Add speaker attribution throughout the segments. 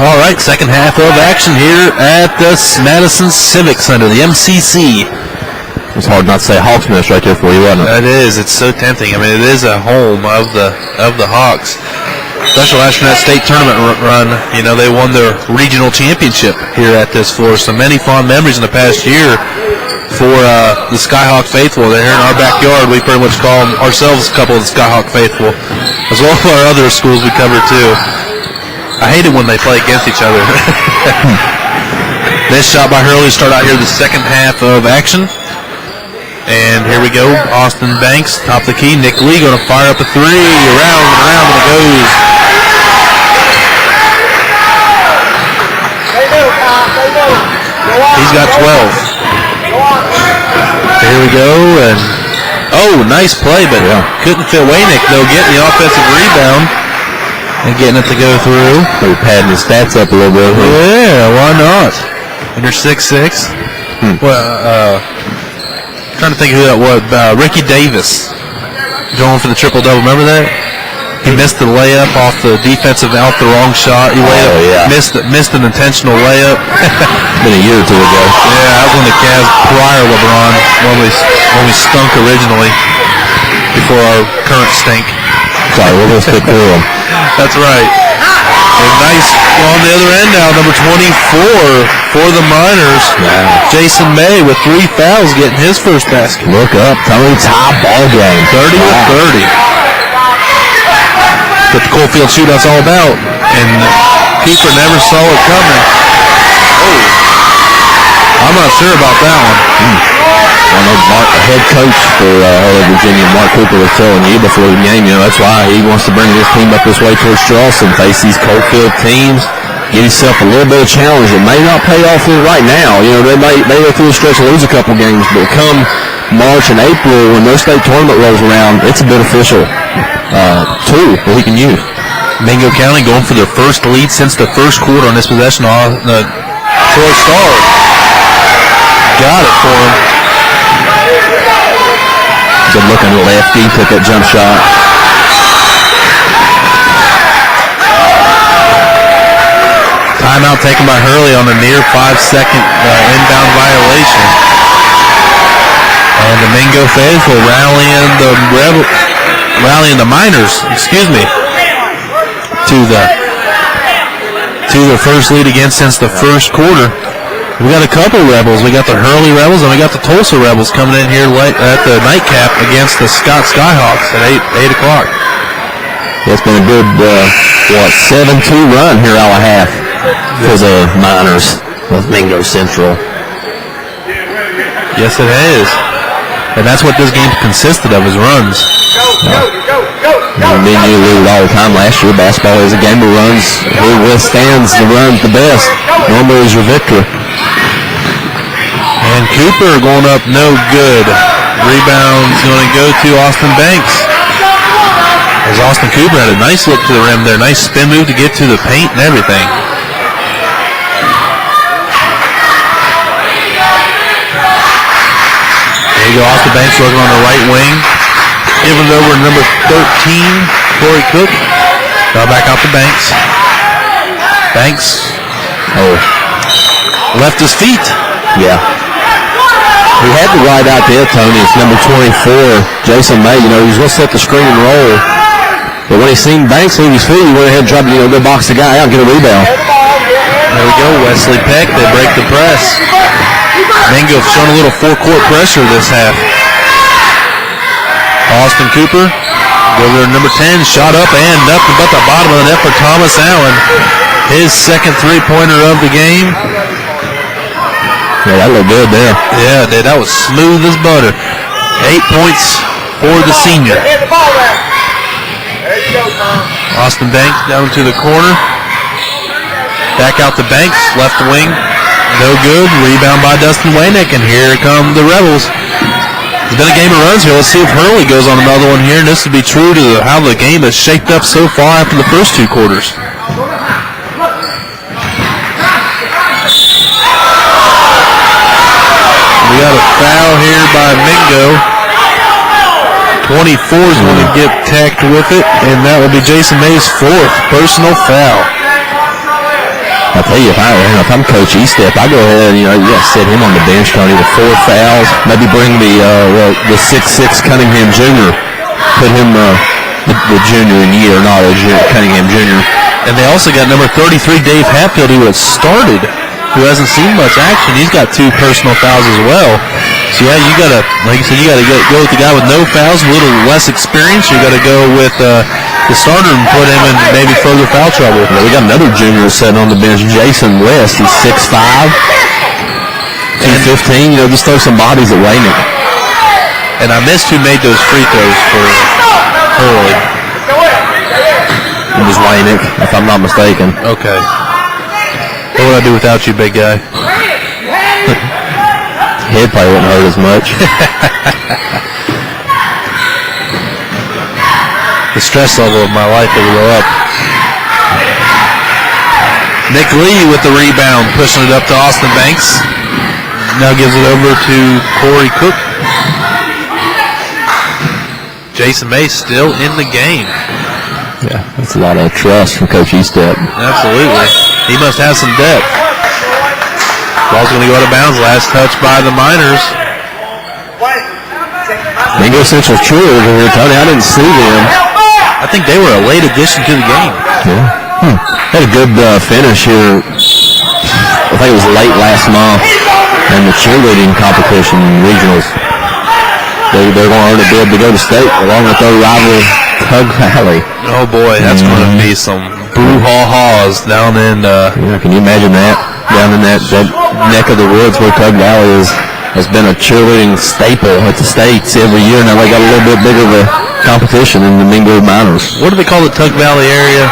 Speaker 1: All right, second half of action here at the Madison Civic Center, the MCC.
Speaker 2: It's hard not to say Hawks Nest right there for you, wasn't it?
Speaker 1: It is. It's so tempting. I mean, it is a home of the Hawks. Special Astronaut State Tournament run. You know, they won their regional championship here at this floor. So many fond memories in the past year for the Skyhawk faithful. They're here in our backyard. We pretty much call ourselves a couple of the Skyhawk faithful, as well as our other schools we cover too. I hate it when they play against each other. This shot by Hurley to start out here the second half of action. And here we go. Austin Banks, top of the key. Nick Lee going to fire up a three. Around and around and it goes. He's got 12. Here we go. And nice play, but couldn't fit Waynick, though, getting the offensive rebound and getting it to go through.
Speaker 2: Maybe padding his stats up a little bit.
Speaker 1: Yeah, why not? Under 6'6". Well, trying to think who that was. Ricky Davis going for the triple-double. Remember that? He missed the layup off the defensive off the wrong shot. He missed an intentional layup.
Speaker 2: Been a year or two ago.
Speaker 1: Yeah, that was when the Cavs prior LeBron, when we stunk originally before our current stink.
Speaker 2: Sorry, we're going to stick through them.
Speaker 1: That's right. And nice on the other end now, number 24 for the Miners.
Speaker 2: Wow.
Speaker 1: Jason May with 3 fouls getting his first basket.
Speaker 2: Look up, Tony Top ball game.
Speaker 1: 30 with 30. What the Coalfield Shootout's all about. And Cooper never saw it coming. I'm not sure about that one.
Speaker 2: I know the head coach for Virginia, Mark Cooper, was telling you before the game, that's why he wants to bring his team up this way towards Charleston, face these Coalfield teams, get himself a little bit of challenge. It may not pay off right now. They may go through a stretch and lose a couple games, but come March and April, when their state tournament rolls around, it's a beneficial tool that he can use.
Speaker 1: Mingo County going for their first lead since the first quarter on this possession. Troy Starr got it for him.
Speaker 2: Good looking lefty, took that jump shot.
Speaker 1: Timeout taken by Hurley on a near 5-second inbound violation. And the Mingo faithful rallying the Miners, to the first lead again since the first quarter. We got a couple Rebels. We got the Hurley Rebels and we got the Tulsa Rebels coming in here late at the nightcap against the Scott Skyhawks at 8 o'clock.
Speaker 2: It's been a good 7-2 run here all a half for the Miners with Mingo Central.
Speaker 1: Yes, it has. And that's what this game consisted of, is runs.
Speaker 2: Me and you alluded all the time last year, basketball is a game of runs. Who withstands the runs the best normally is your victor.
Speaker 1: And Cooper going up no good. Rebound's going to go to Austin Banks. As Austin Cooper had a nice look to the rim there. Nice spin move to get to the paint and everything. There you go, Austin Banks working on the right wing. Giving it over to number 13, Corey Cook. Now back out to Banks. Banks. Left his feet.
Speaker 2: Yeah. He had to ride out there, Tony. It's number 24, Jason May. He was going to set the screen and roll. But when he seen Banks leave his feet, he went ahead and tried to go box the guy out and get a rebound.
Speaker 1: There we go, Wesley Peck. They break the press. Mingo showing a little four-court pressure this half. Austin Cooper, go to number 10, shot up and nothing but the bottom of the net for Thomas Allen. His second three-pointer of the game.
Speaker 2: Yeah, that looked good there.
Speaker 1: Yeah, dude, that was smooth as butter. 8 points for the senior. Austin Banks down to the corner. Back out to Banks, left wing. No good. Rebound by Dustin Waynick, and here come the Rebels. It's been a game of runs here. Let's see if Hurley goes on another one here, and this would be true to how the game has shaped up so far after the first two quarters. We got a foul here by Mingo. 24 is going to get tacked with it, and that will be Jason May's fourth personal foul.
Speaker 2: tell you, if I'm Coach Estep, I go ahead, you got to set him on the bench, Tony, with 4 fouls. Maybe bring the 6'6" Cunningham Jr., put him the junior in year, not a Cunningham Jr.
Speaker 1: And they also got number 33, Dave Hatfield, who has started, who hasn't seen much action. He's got 2 personal fouls as well. So, yeah, you got to, like you said, you got to go with the guy with no fouls, a little less experience. You got to go with the starter and put him in maybe further foul trouble.
Speaker 2: We got another junior sitting on the bench, Jason West. He's 6'5", 215. Just throw some bodies at Waynick.
Speaker 1: And I missed who made those free throws for Hurley.
Speaker 2: It was Waynick, if I'm not mistaken.
Speaker 1: Okay. What would I do without you, big guy?
Speaker 2: Head probably wouldn't hurt as much.
Speaker 1: The stress level of my life will go up. Nick Lee with the rebound, pushing it up to Austin Banks. Now gives it over to Corey Cook. Jason May still in the game.
Speaker 2: Yeah, that's a lot of trust from Coach Estep.
Speaker 1: Absolutely. He must have some depth. Ball's going to go out of bounds. Last touch by the Miners.
Speaker 2: Mingo Central True over here, Tony. I didn't see them.
Speaker 1: I think they were a late addition to the game.
Speaker 2: Yeah. Had a good finish here. I think it was late last month in the cheerleading competition regionals. They're going to earn a bid to go to state along with their rival Tug Valley.
Speaker 1: Oh boy, that's going to be some brouhahas down in.
Speaker 2: Yeah, can you imagine that? Down in that neck of the woods where Tug Valley has been a cheerleading staple at the states every year. Now they got a little bit bigger of a competition in the Mingo Miners.
Speaker 1: What do they call the Tug Valley area?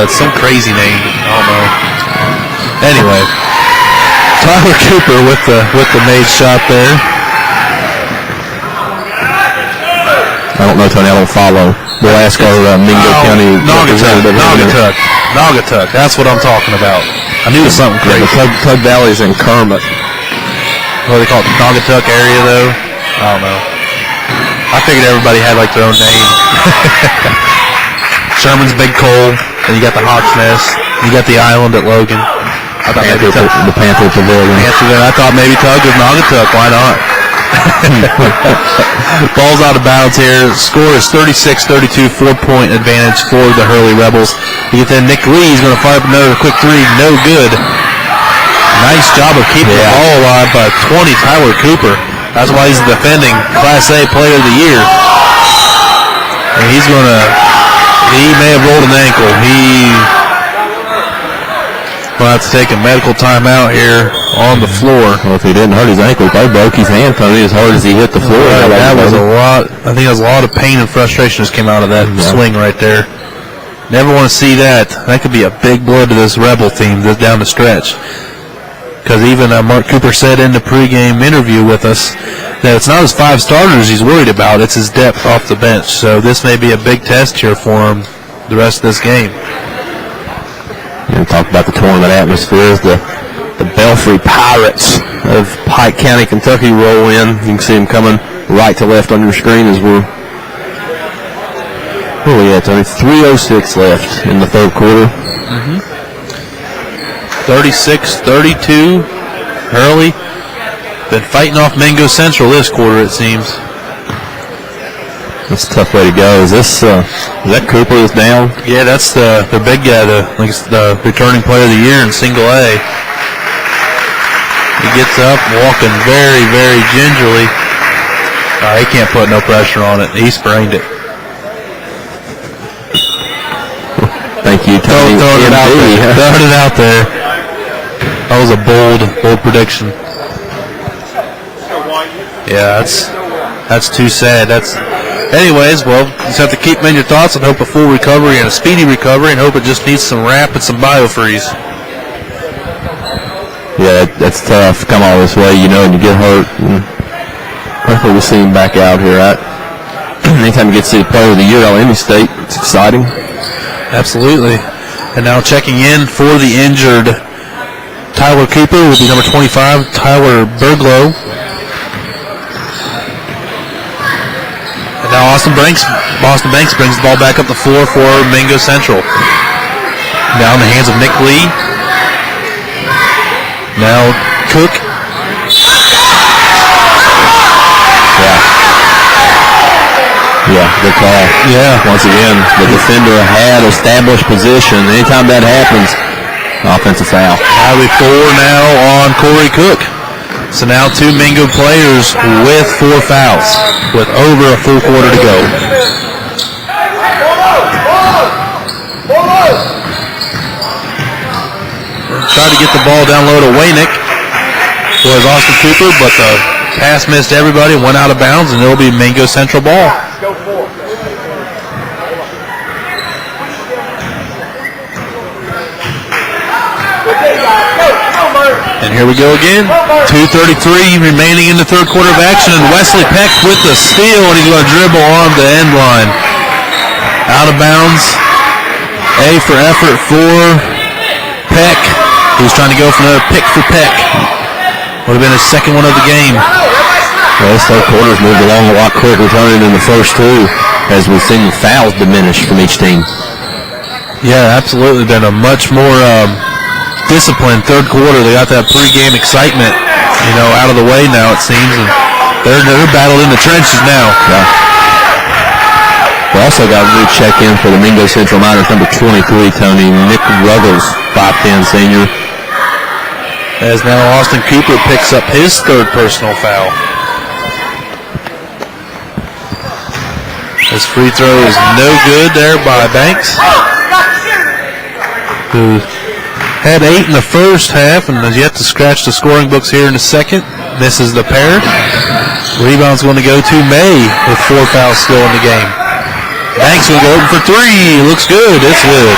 Speaker 1: It's some crazy name. I don't know. Anyway, Tyler Cooper with the made shot there.
Speaker 2: I don't know, Tony. I don't follow. We'll ask our Mingo County representative.
Speaker 1: Naugatuck. That's what I'm talking about. I knew it was something crazy.
Speaker 2: Tug Valley's in Kermit.
Speaker 1: What do they call it? The Naugatuck area, though? I don't know. I figured everybody had like their own name. Sherman's Big Coal. Then you got the Hawk's Nest. You got the Island at Logan. I thought maybe
Speaker 2: the Panther Pavilion.
Speaker 1: I thought maybe Tug was Naugatuck. Why not? Ball's out of bounds here. Score is 36-32, 4-point advantage for the Hurley Rebels. You get then Nick Lee is going to fire up another quick three. No good. Nice job of keeping the ball alive by 20, Tyler Cooper. That's why he's the defending Class A Player of the Year. And he may have rolled an ankle. He will have to take a medical timeout here on the floor.
Speaker 2: Well, if he didn't hurt his ankle, he probably broke his hand, Tony, as hard as he hit the floor.
Speaker 1: That was a lot. I think there's a lot of pain and frustration just came out of that swing right there. Never want to see that. That could be a big blow to this Rebel team down the stretch. Because even Mark Cooper said in the pregame interview with us that it's not his 5 starters he's worried about, it's his depth off the bench. So this may be a big test here for him the rest of this game.
Speaker 2: And talk about the tournament atmosphere. The Belfry Pirates of Pike County, Kentucky roll in. You can see them coming right to left on your screen as we're... Oh, yeah, it's only 3:06 left in the third quarter.
Speaker 1: 36-32. Hurley been fighting off Mingo Central this quarter, it seems.
Speaker 2: That's a tough way to go. Is that Cooper is down?
Speaker 1: Yeah, that's the big guy, the returning Player of the Year in Single A. He gets up, walking very, very gingerly. He can't put no pressure on it. He sprained it.
Speaker 2: Thank you, Tony.
Speaker 1: Throwing it out there. That was a bold prediction. Yeah, that's too sad. Anyways, well, you just have to keep them in your thoughts and hope a full recovery and a speedy recovery, and hope it just needs some wrap and some biofreeze.
Speaker 2: Yeah, that's tough. Come all this way, and you get hurt. Hopefully we'll see him back out here. Anytime you get to see the Player of the Year out of any state, it's exciting.
Speaker 1: Absolutely. And now checking in for the injured Tyler Cooper will be number 25, Tyler Berglow. And now Boston Banks brings the ball back up the floor for Mingo Central. Now in the hands of Nick Lee. Now Cook.
Speaker 2: Yeah, good call.
Speaker 1: Yeah.
Speaker 2: Once again, the defender had established position. Anytime that happens, offensive foul.
Speaker 1: That'll be 4 now on Corey Cook. So now 2 Mingo players with 4 fouls with over a full quarter to go. Tried to get the ball down low to Waynick. Was Austin Cooper, but the pass missed everybody, went out of bounds, and it'll be Mingo Central ball. And here we go again. 2:33 remaining in the third quarter of action, and Wesley Peck with the steal, and he's going to dribble on the end line. Out of bounds. A for effort for Peck. He's trying to go for another pick for Peck. Would have been his second one of the game.
Speaker 2: Well, this third quarter's moved along a lot quicker, turning in the first 2, as we've seen the fouls diminish from each team.
Speaker 1: Yeah, absolutely. Been a much more disciplined third quarter. They got that pregame excitement, out of the way now, it seems, and they're battled in the trenches now.
Speaker 2: Yeah. We also got a new check-in for the Mingo Central Miners, number 23, Tony, Nick Ruggles, 5'10" senior.
Speaker 1: As now Austin Cooper picks up his third personal foul. His free throw is no good there by Banks, who had 8 in the first half and has yet to scratch the scoring books here in the second. Misses the pair. Rebound's going to go to May with 4 fouls still in the game. Banks will go open for 3. Looks good. It's good.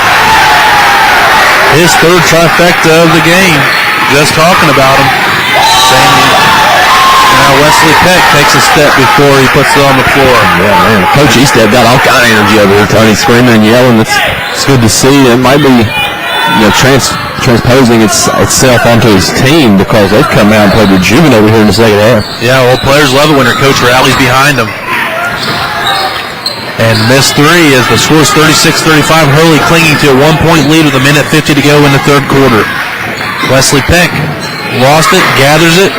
Speaker 1: His third trifecta of the game. Just talking about him. Now Wesley Peck takes a step before he puts it on the floor.
Speaker 2: Yeah, man. Coach Easted got all kind of energy over here, Tony, screaming and yelling. It's good to see. It might be, transposing itself onto his team because they've come out and played rejuvenate over here in the second half.
Speaker 1: Yeah, well, players love it when their coach rallies behind them. And missed 3 as the score's 36-35. Hurley clinging to a 1-point lead with 1:50 to go in the third quarter. Wesley Peck lost it, gathers it,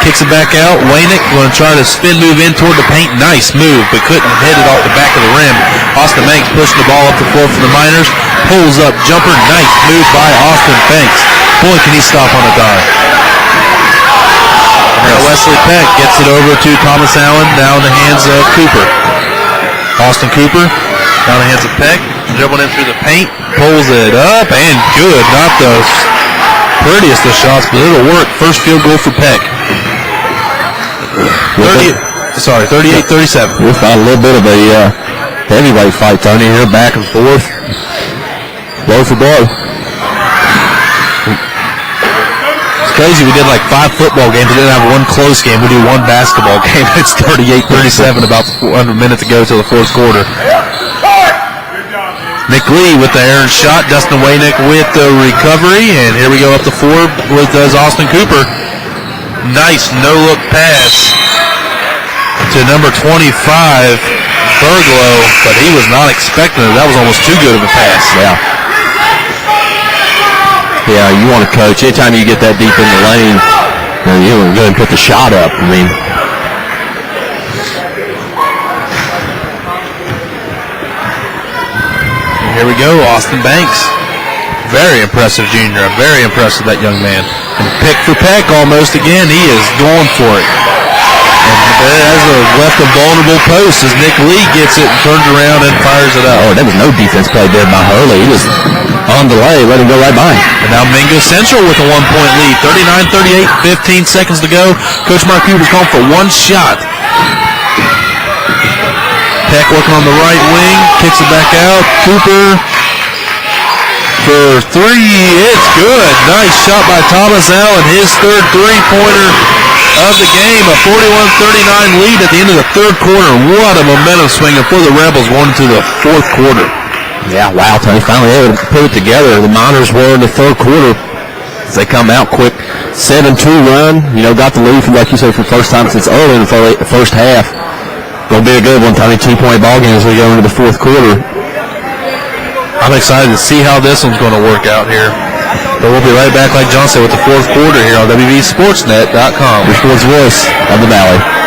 Speaker 1: kicks it back out. Waynick going to try to spin move in toward the paint. Nice move, but couldn't hit it off the back of the rim. Austin Banks pushing the ball up the floor for the Miners. Pulls up, jumper, nice move by Austin Banks. Boy, can he stop on a dime. Now Wesley Peck gets it over to Thomas Allen, now in the hands of Cooper. Austin Cooper, down the hands of Peck, dribbling in through the paint, pulls it up, and good. Not the prettiest of shots, but it'll work. First field goal for Peck. 38-37.
Speaker 2: We'll find a little bit of a heavyweight fight, Tony, here, back and forth. Blow for blow.
Speaker 1: It's crazy. We did like 5 football games. We didn't have one close game. We do 1 basketball game. It's 38-37, about 400 minutes to go till the fourth quarter. Nick Lee with the errant shot. Dustin Waynick with the recovery. And here we go up the floor with Austin Cooper. Nice no-look pass to number 25, Berglow, but he was not expecting it. That was almost too good of a pass.
Speaker 2: Yeah, you want to coach. Anytime you get that deep in the lane, you want to go and put the shot up. I mean,
Speaker 1: here we go, Austin Banks. Very impressive junior. I'm very impressed with that young man. And pick for Peck almost again. He is going for it. And as left a vulnerable post as Nick Lee gets it and turns around and fires it up.
Speaker 2: Oh, there was no defense play there by Hurley. He was on delay, let him go right by him.
Speaker 1: And now Mingo Central with a 1-point lead. 39-38, 15 seconds to go. Coach Mark Huber's calling for 1 shot. Peck working on the right wing, kicks it back out. Cooper for 3. It's good. Nice shot by Thomas Allen. His third 3-pointer of the game. A 41-39 lead at the end of the third quarter. What a momentum swinger for the Rebels going into the fourth quarter.
Speaker 2: Yeah, wow, Tony. Finally able to put it together. The Miners were in the third quarter as they come out quick. 7-2 run. Got the lead, like you said, for the first time since early in the first half. Going to be a good one, Tony. 2-point ball game as we go into the fourth quarter.
Speaker 1: I'm excited to see how this one's going to work out here. But we'll be right back, like John said, with the fourth quarter here on wvsportsnet.com.
Speaker 2: Your sports voice of the Valley.